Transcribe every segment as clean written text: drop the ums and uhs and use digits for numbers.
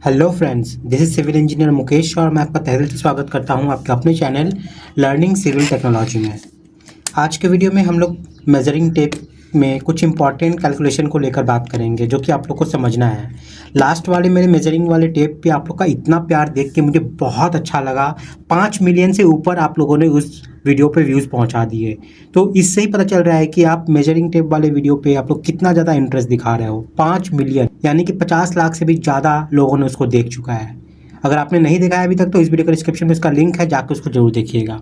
Hello friends, this is civil engineer Mukesh और मैं आपका तहे दिल से स्वागत करता हूं आपके अपने चैनल लर्निंग सिविल टेक्नोलॉजी में। आज के वीडियो में हम लोग मेजरिंग टेप में कुछ इंपॉर्टेंट कैलकुलेशन को लेकर बात करेंगे जो कि आप लोग को समझना है। लास्ट वाले मेरे मेजरिंग वाले टेप पे आप लोग का इतना प्यार देख के मुझे बहुत अच्छा लगा। 5 मिलियन से ऊपर आप लोगों ने उस वीडियो पे व्यूज़ पहुंचा दिए, तो इससे ही पता चल रहा है कि आप मेजरिंग टेप वाले वीडियो पे आप लोग कितना ज़्यादा इंटरेस्ट दिखा रहे हो। 5 मिलियन यानी कि 50 लाख से भी ज़्यादा लोगों ने उसको देख चुका है। अगर आपने नहीं देखा है अभी तक तो इस वीडियो का डिस्क्रिप्शन में इसका लिंक है, जाकर उसको जरूर देखिएगा।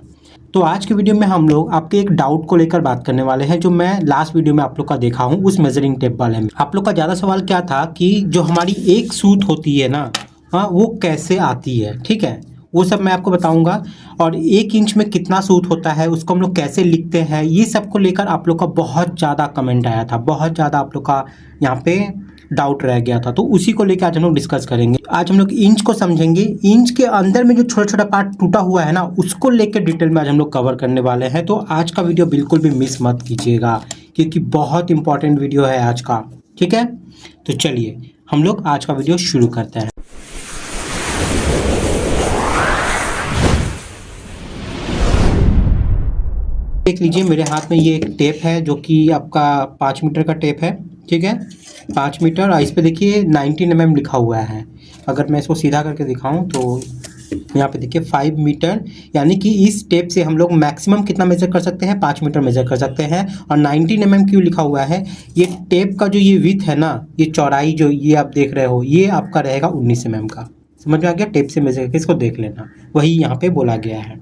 तो आज के वीडियो में हम लोग आपके एक डाउट को लेकर बात करने वाले हैं जो मैं लास्ट वीडियो में आप लोग का देखा हूं उस मेजरिंग टेप वाले में। आप लोग का ज़्यादा सवाल क्या था कि जो हमारी एक सूत होती है ना, वो कैसे आती है। ठीक है, वो सब मैं आपको बताऊंगा। और 1 इंच में कितना सूत होता है उसको हम लोग कैसे लिखते हैं, ये सब को लेकर आप लोग का बहुत ज़्यादा कमेंट आया था, बहुत ज़्यादा आप लोग का यहाँ पे डाउट रह गया था। तो उसी को लेकर आज हम लोग डिस्कस करेंगे। आज हम लोग इंच को समझेंगे। इंच के अंदर में जो छोटा छोटा पार्ट टूटा हुआ है ना, उसको लेकर डिटेल में आज हम लोग कवर करने वाले हैं। तो आज का वीडियो बिल्कुल भी मिस मत कीजिएगा क्योंकि बहुत इंपॉर्टेंट वीडियो है आज का। ठीक है, तो चलिए हम लोग आज का वीडियो शुरू करते हैं। देख लीजिए, मेरे हाथ में ये एक टेप है जो कि आपका 5 मीटर का टेप है। ठीक है, 5 मीटर और इस पे देखिए 19 mm लिखा हुआ है। अगर मैं इसको सीधा करके दिखाऊं तो यहाँ पे देखिए 5 मीटर, यानी कि इस टेप से हम लोग मैक्सिमम कितना मेजर कर सकते हैं, 5 मीटर मेजर कर सकते हैं। और 19 mm क्यों लिखा हुआ है, ये टेप का जो ये विड्थ है ना, ये चौड़ाई जो ये आप देख रहे हो, ये आपका रहेगा 19 mm का। समझ में आ गया? टेप से मेजर करके इसको देख लेना, वही यहाँ पे बोला गया है।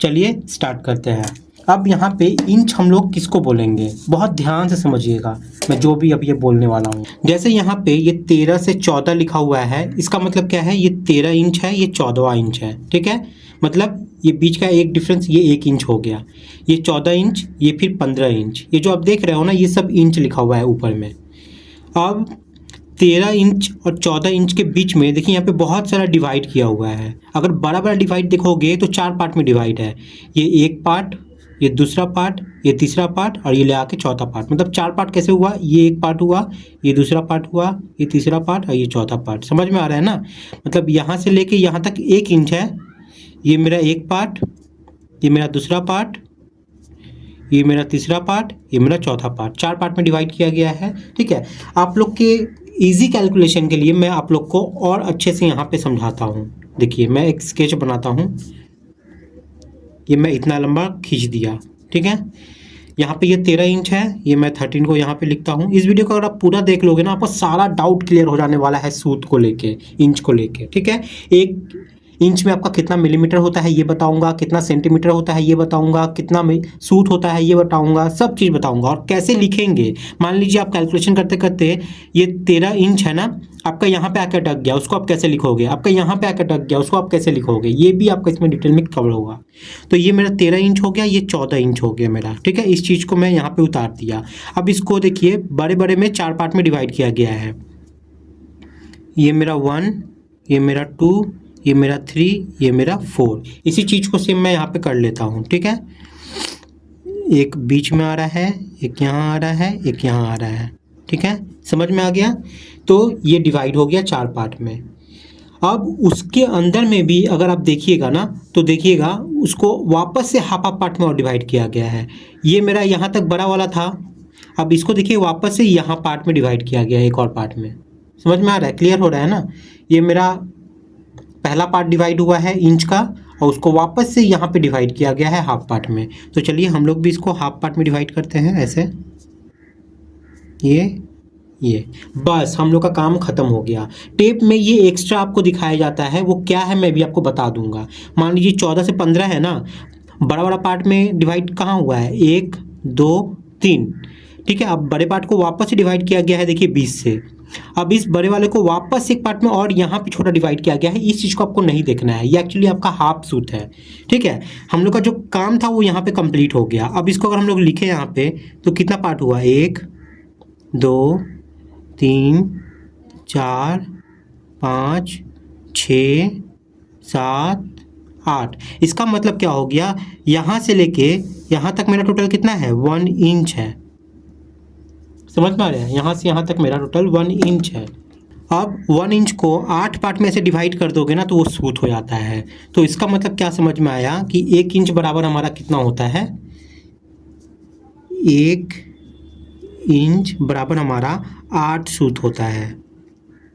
चलिए स्टार्ट करते हैं। अब यहाँ पे इंच हम लोग किसको बोलेंगे, बहुत ध्यान से समझिएगा मैं जो भी अब ये बोलने वाला हूँ। जैसे यहाँ पे ये 13 से 14 लिखा हुआ है, इसका मतलब क्या है, ये 13 इंच है, ये 14वां इंच है। ठीक है, मतलब ये बीच का एक डिफरेंस, ये 1 इंच हो गया, ये 14 इंच, ये फिर 15 इंच। ये जो आप देख रहे हो ना, ये सब इंच लिखा हुआ है ऊपर में। अब 13 इंच और 14 इंच के बीच में देखिए यहाँ पे बहुत सारा डिवाइड किया हुआ है। अगर बड़ा बड़ा डिवाइड देखोगे तो 4 पार्ट में डिवाइड है। ये एक पार्ट, ये दूसरा पार्ट, ये तीसरा पार्ट और ये ले आके चौथा पार्ट। मतलब 4 पार्ट कैसे हुआ, ये एक पार्ट हुआ, ये दूसरा पार्ट हुआ, ये तीसरा पार्ट और ये चौथा पार्ट। समझ में आ रहा है ना? मतलब यहाँ से लेके यहाँ तक 1 इंच है। ये मेरा एक पार्ट, ये मेरा दूसरा पार्ट, ये मेरा तीसरा पार्ट, ये मेरा चौथा पार्ट। 4 पार्ट में डिवाइड किया गया है। ठीक है, आप लोग के इजी कैलकुलेशन के लिए मैं आप लोग को और अच्छे से यहाँ पे समझाता हूँ। देखिए मैं एक स्केच बनाता हूँ। ये मैं इतना लंबा खींच दिया। ठीक है, यहाँ पे ये 13 इंच है, ये मैं 13 को यहाँ पे लिखता हूँ। इस वीडियो को अगर आप पूरा देख लोगे ना, आपको सारा डाउट क्लियर हो जाने वाला है सूत को लेके, इंच को लेके। ठीक है, 1 इंच में आपका कितना मिलीमीटर होता है ये बताऊंगा, कितना सेंटीमीटर होता है ये बताऊंगा, कितना सूत होता है ये बताऊंगा, सब चीज़ बताऊंगा। और कैसे लिखेंगे, मान लीजिए आप कैलकुलेशन करते करते ये 13 इंच है ना, आपका यहाँ पे आकर अटक गया, उसको आप कैसे लिखोगे, आपका यहाँ पे आकर अटक गया, उसको आप कैसे लिखोगे, ये भी आपका इसमें डिटेल में कवर होगा। तो ये मेरा 13 इंच हो गया, ये 14 इंच हो गया मेरा। ठीक है, इस चीज़ को मैं यहाँ पे उतार दिया। अब इसको देखिए बड़े बड़े में 4 पार्ट में डिवाइड किया गया है। ये मेरा 1, ये मेरा 2, ये मेरा 3, ये मेरा 4। इसी चीज़ को सेम मैं यहाँ पे कर लेता हूँ। ठीक है, एक बीच में आ रहा है, एक यहाँ आ रहा है, एक यहाँ आ रहा है। ठीक है, समझ में आ गया? तो ये डिवाइड हो गया 4 पार्ट में। अब उसके अंदर में भी अगर आप देखिएगा ना, तो देखिएगा उसको वापस से हाफ हाफ पार्ट में और डिवाइड किया गया है। ये मेरा यहाँ तक बड़ा वाला था, अब इसको देखिए वापस से यहाँ पार्ट में डिवाइड किया गया है, एक और पार्ट में। समझ में आ रहा है? क्लियर हो रहा है ना? ये मेरा पहला पार्ट डिवाइड हुआ है इंच का, और उसको वापस से यहाँ पे डिवाइड किया गया है हाफ पार्ट में। तो चलिए हम लोग भी इसको हाफ पार्ट में डिवाइड करते हैं ऐसे। ये बस हम लोग का काम खत्म हो गया। टेप में ये एक्स्ट्रा आपको दिखाया जाता है, वो क्या है मैं भी आपको बता दूंगा। मान लीजिए 14 से 15 है ना, बड़ा बड़ा पार्ट में डिवाइड कहाँ हुआ है, 1 2 3। ठीक है, अब बड़े पार्ट को वापस से डिवाइड किया गया है, देखिए 20 से। अब इस बड़े वाले को वापस एक पार्ट में और यहाँ पे छोटा डिवाइड किया गया है। इस चीज़ को आपको नहीं देखना है, ये एक्चुअली आपका हाफ सूत है। ठीक है, हम लोग का जो काम था वो यहाँ पे कंप्लीट हो गया। अब इसको अगर हम लोग लिखे यहाँ पे तो कितना पार्ट हुआ, 1 2 3 4 5 6 7 8। इसका मतलब क्या हो गया, यहाँ से लेके यहाँ तक मेरा टोटल कितना है, 1 इंच है। समझ में आ रहा है? यहाँ से यहाँ तक मेरा टोटल 1 इंच है। अब 1 इंच को 8 पार्ट में से डिवाइड कर दोगे ना तो वो सूत हो जाता है। तो इसका मतलब क्या समझ में आया कि 1 इंच बराबर हमारा कितना होता है, 1 इंच बराबर हमारा 8 सूत होता है।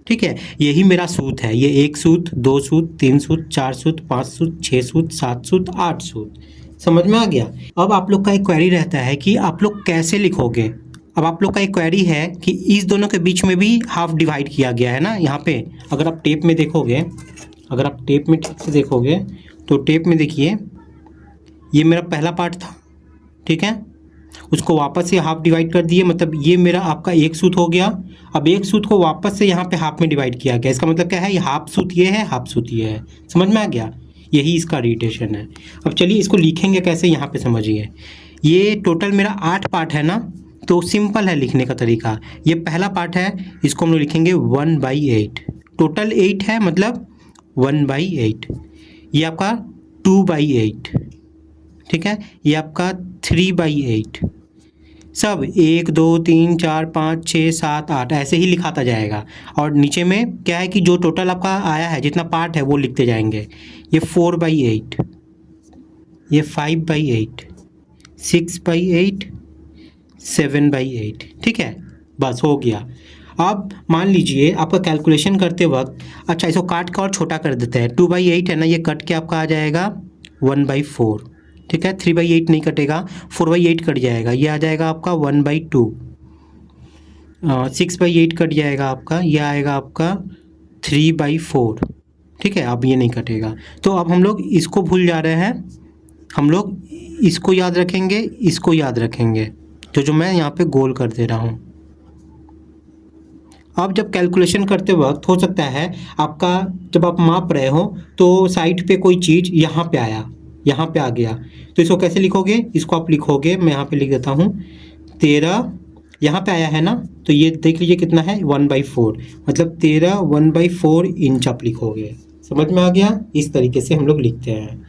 ठीक है, यही मेरा सूत है, ये 1 सूत, 2 सूत, 3 सूत, 4 सूत, 5 सूत, 6 सूत, 7 सूत, 8 सूत। समझ में आ गया। अब आप लोग का एक क्वेरी रहता है कि आप लोग कैसे लिखोगे। अब आप लोग का एक क्वेरी है कि इस दोनों के बीच में भी हाफ डिवाइड किया गया है ना यहाँ पे। अगर आप टेप में देखोगे, अगर आप टेप में ठीक से देखोगे तो टेप में देखिए, ये मेरा पहला पार्ट था, ठीक है, उसको वापस से हाफ डिवाइड कर दिए, मतलब ये मेरा आपका 1 सूत हो गया। अब 1 सूत को वापस से यहाँ पे हाफ में डिवाइड किया गया, इसका मतलब क्या है, ये हाफ सूत ये है, हाफ सूत ये है। समझ में आ गया, यही इसका रिलेशन है। अब चलिए इसको लिखेंगे कैसे, यहाँ पे समझिए। ये टोटल मेरा 8 पार्ट है ना, तो सिंपल है लिखने का तरीका। ये पहला पार्ट है, इसको हम लोग लिखेंगे 1/8। टोटल 8 है, मतलब 1/8। ये आपका 2/8, ठीक है, ये आपका 3/8। सब 1 2 3 4 5 6 7 8 ऐसे ही लिखाता जाएगा। और नीचे में क्या है कि जो टोटल आपका आया है, जितना पार्ट है वो लिखते जाएंगे। ये 4/8, ये 5/8, 6/8, 7/8, ठीक है, बस हो गया। अब मान लीजिए आपका कैलकुलेशन करते वक्त, अच्छा इसको काट के और छोटा कर देते हैं। 2/8 है ना, ये कट के आपका आ जाएगा 1/4, ठीक है। 3/8 नहीं कटेगा, 4/8 कट जाएगा, ये आ जाएगा आपका 1/2। 6/8 कट जाएगा आपका, ये आएगा आपका 3/4, ठीक है। अब ये नहीं कटेगा, तो अब हम लोग इसको भूल जा रहे हैं, हम लोग इसको याद रखेंगे, इसको याद रखेंगे, जो मैं यहाँ पे गोल कर दे रहा हूँ। अब जब कैलकुलेशन करते वक्त हो सकता है आपका, जब आप माप रहे हो तो साइड पे कोई चीज़ यहाँ पे आया, यहाँ पे आ गया, तो इसको कैसे लिखोगे, इसको आप लिखोगे, मैं यहाँ पे लिख देता हूँ 13, यहाँ पे आया है ना, तो ये देख लीजिए कितना है 1/4, मतलब 13 1/4 इंच आप लिखोगे। समझ में आ गया, इस तरीके से हम लोग लिखते हैं।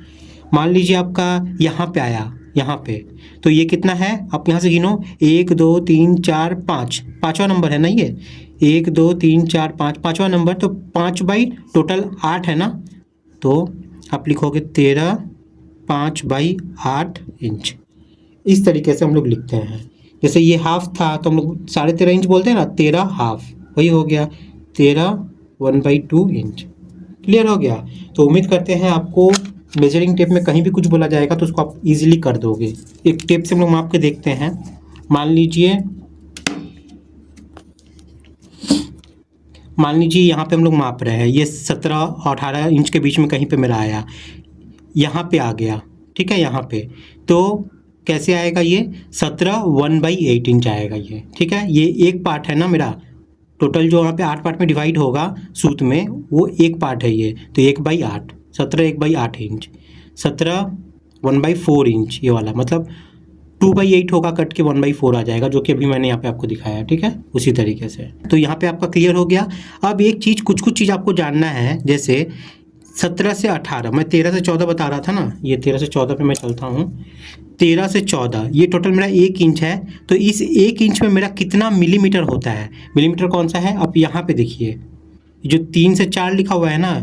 मान लीजिए आपका यहाँ पे आया, यहाँ पे, तो ये कितना है, आप यहाँ से गिनो 1 2 3 4 5, पाँचवा नंबर है ना ये, 1 2 3 4 5, पाँचवा नंबर, तो 5 टोटल 8 है ना, तो आप लिखोगे 13 5/8 इंच। इस तरीके से हम लोग लिखते हैं। जैसे ये हाफ था तो हम लोग 13.5 इंच बोलते हैं ना, 13 हाफ, वही हो गया 13 1/2 इंच। क्लियर हो गया। तो उम्मीद करते हैं आपको मेजरिंग टेप में कहीं भी कुछ बोला जाएगा तो उसको आप इजीली कर दोगे। एक टेप से हम लोग माप के देखते हैं। मान लीजिए यहाँ पे हम लोग माप रहे हैं, ये 17 और 18 इंच के बीच में कहीं पे मेरा आया, यहाँ पे आ गया, ठीक है, यहाँ पे, तो कैसे आएगा, ये 17 1/8 इंच आएगा ये, ठीक है। ये एक पार्ट है ना मेरा, टोटल जो यहाँ पे 8 पार्ट में डिवाइड होगा सूत में, वो एक पार्ट है ये, तो 1/8, 17 1/8 इंच, 17 1/4 इंच ये वाला, मतलब 2/8 होगा, कट के 1/4 आ जाएगा, जो कि अभी मैंने यहाँ पे आपको दिखाया, ठीक है, उसी तरीके से। तो यहाँ पे आपका क्लियर हो गया। अब एक चीज़, कुछ चीज़ आपको जानना है, जैसे 17 से 18, मैं 13 से 14 बता रहा था ना, ये 13 से 14 पे मैं चलता हूँ। 13 से 14 ये टोटल मेरा 1 इंच है, तो इस 1 इंच में मेरा कितना मिलीमीटर होता है, मिलीमीटर कौन सा है, आप यहाँ पे देखिए, जो 3 से 4 लिखा हुआ है ना,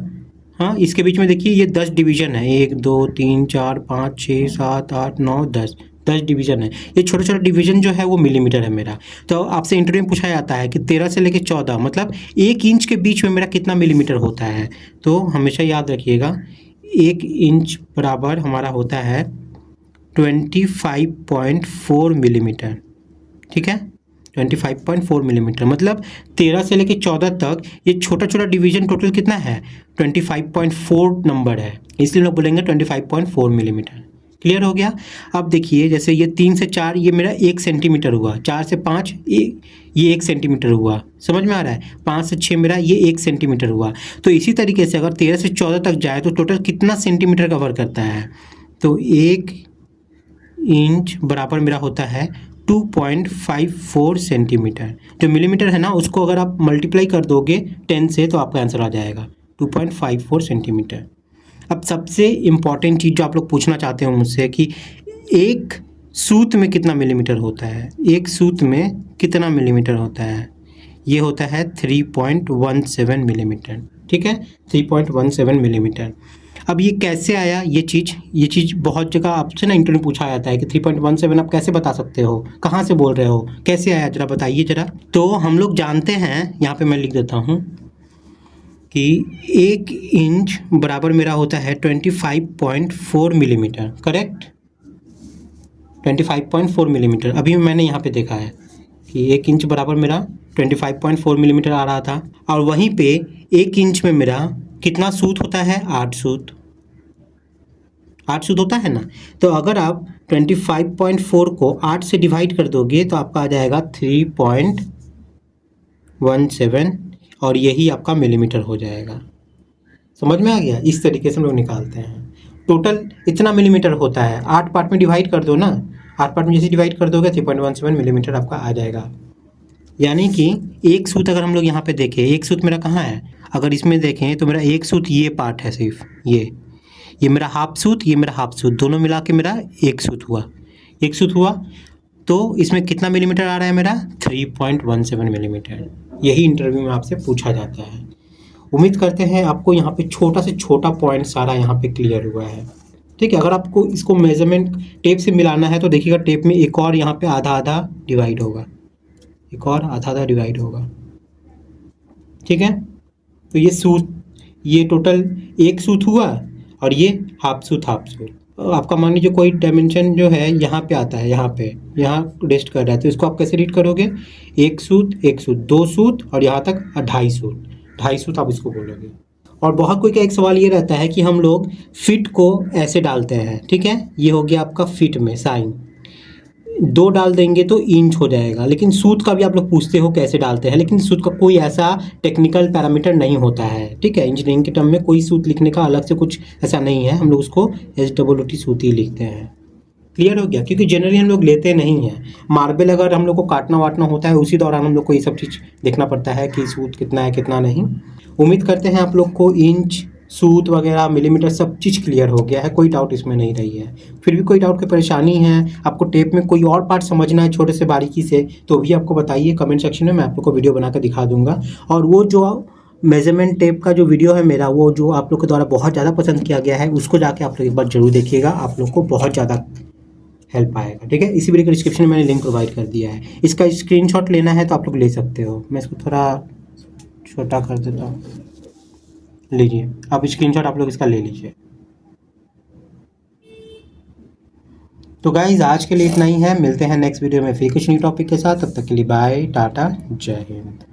हाँ, इसके बीच में देखिए ये 10 डिवीज़न है, 1 2 3 4 5 6 7 8 9 10 डिवीज़न है। ये छोटा छोटा डिवीज़न जो है वो मिलीमीटर है मेरा। तो आपसे इंटरव्यू में पूछा जाता है कि 13 से लेकर 14, मतलब 1 इंच के बीच में मेरा कितना मिलीमीटर होता है। तो हमेशा याद रखिएगा, 1 इंच बराबर हमारा होता है 25.4 मिलीमीटर, ठीक है, 25.4 मिलीमीटर, मतलब 13 से लेकर 14 तक ये छोटा छोटा डिवीज़न टोटल कितना है, 25.4 नंबर है, इसलिए लोग बोलेंगे 25.4 मिलीमीटर। क्लियर हो गया। अब देखिए, जैसे ये 3 से 4 ये मेरा 1 सेंटीमीटर हुआ, 4 से 5 ये 1 सेंटीमीटर हुआ, समझ में आ रहा है, 5 से 6 मेरा ये 1 सेंटीमीटर हुआ। तो इसी तरीके से अगर 13 से 14 तक जाए तो टोटल कितना सेंटीमीटर कवर करता है, तो 1 इंच बराबर मेरा होता है 2.54 सेंटीमीटर। जो मिलीमीटर है ना, उसको अगर आप मल्टीप्लाई कर दोगे 10 से तो आपका आंसर आ जाएगा 2.54 सेंटीमीटर। अब सबसे इम्पॉर्टेंट चीज़ जो आप लोग पूछना चाहते हो मुझसे कि एक सूत में कितना मिलीमीटर होता है, एक सूत में कितना मिलीमीटर होता है, ये होता है 3.17 मिलीमीटर, ठीक है, 3.17 मिलीमीटर। अब ये कैसे आया ये चीज़ बहुत जगह आपसे ना इंटरव्यू पूछा जाता है कि 3.17 आप कैसे बता सकते हो, कहाँ से बोल रहे हो, कैसे आया, ज़रा बताइए ज़रा। तो हम लोग जानते हैं, यहाँ पे मैं लिख देता हूँ कि 1 इंच बराबर मेरा होता है 25.4 मिलीमीटर, करेक्ट, 25.4 मिलीमीटर। अभी मैंने यहाँ पे देखा है कि 1 इंच बराबर मेरा 25.4 मिलीमीटर आ रहा था, और वहीं पे 1 इंच में मेरा कितना सूत होता है, 8 सूत, 8 सूत होता है ना। तो अगर आप 25.4 को 8 से डिवाइड कर दोगे तो आपका आ जाएगा 3.17, और यही आपका मिलीमीटर हो जाएगा। समझ में आ गया? इस तरीके से हम लोग निकालते हैं। टोटल इतना मिलीमीटर होता है, 8 पार्ट में डिवाइड कर दो ना, 8 पार्ट में जैसे डिवाइड कर दोगे 3.17 मिलीमीटर आपका आ जाएगा। यानी कि एक सूत अगर हम लोग यहाँ पे देखें, एक सूत मेरा कहाँ है, अगर इसमें देखें तो मेरा एक सूत ये पार्ट है, सिर्फ ये मेरा हाफ सूत, ये मेरा हाफ सूत, दोनों मिला के मेरा एक सूत हुआ, एक सूत हुआ। तो इसमें कितना मिलीमीटर आ रहा है मेरा, 3.17 मिलीमीटर। यही इंटरव्यू में आपसे पूछा जाता है। उम्मीद करते हैं आपको यहाँ पे छोटा से छोटा पॉइंट सारा यहाँ पे क्लियर हुआ है, ठीक है। अगर आपको इसको मेजरमेंट टेप से मिलाना है तो देखिएगा टेप में एक और यहाँ पे आधा आधा डिवाइड होगा, एक और आधा आधा डिवाइड होगा, ठीक है। तो ये सूत, ये टोटल एक सूत हुआ, और ये हाफ सूत हाफ सूत। आपका मान लीजिए कोई डायमेंशन जो है यहाँ पे आता है, यहाँ रेस्ट कर रहा है, तो इसको आप कैसे रीड करोगे, एक सूत, दो सूत, और यहाँ तक 2.5 सूत, 2.5 सूत आप इसको बोलोगे। और बहुत कोई का एक सवाल ये रहता है कि हम लोग फिट को ऐसे डालते हैं, ठीक है, ये हो गया आपका फिट में साइन, 2 डाल देंगे तो इंच हो जाएगा। लेकिन सूत का भी आप लोग पूछते हो कैसे डालते हैं, लेकिन सूत का कोई ऐसा टेक्निकल पैरामीटर नहीं होता है, ठीक है। इंजीनियरिंग के टर्म में कोई सूत लिखने का अलग से कुछ ऐसा नहीं है, हम लोग उसको SOOT सूत ही लिखते हैं। क्लियर हो गया? क्योंकि जनरली हम लोग लेते नहीं हैं। मार्बल अगर हम लोग को काटना वाटना होता है उसी दौरान हम लोग को ये सब चीज़ देखना पड़ता है कि सूत कितना है कितना नहीं। उम्मीद करते हैं आप लोग को इंच, सूत वगैरह, मिलीमीटर सब चीज़ क्लियर हो गया है, कोई डाउट इसमें नहीं रही है। फिर भी कोई डाउट की परेशानी है, आपको टेप में कोई और पार्ट समझना है छोटे से बारीकी से, तो भी आपको बताइए कमेंट सेक्शन में, मैं आप लोग को वीडियो बना कर दिखा दूंगा। और वो जो मेजरमेंट टेप का जो वीडियो है मेरा, वो जो आप लोग के द्वारा बहुत ज़्यादा पसंद किया गया है, उसको जाके आप लोग एक बार जरूर देखिएगा, आप लोग को बहुत ज़्यादा हेल्प आएगा, ठीक है। इसी वीडियो के डिस्क्रिप्शन में मैंने लिंक प्रोवाइड कर दिया है, इसका स्क्रीनशॉट लेना है तो आप लोग ले सकते हो। मैं इसको थोड़ा छोटा कर देता हूँ, लीजिए आप स्क्रीनशॉट आप लोग इसका ले लीजिए। तो गाइज आज के लिए इतना ही है, मिलते हैं नेक्स्ट वीडियो में फिर कुछ न्यू टॉपिक के साथ, तब तक के लिए बाय, टाटा, जय हिंद।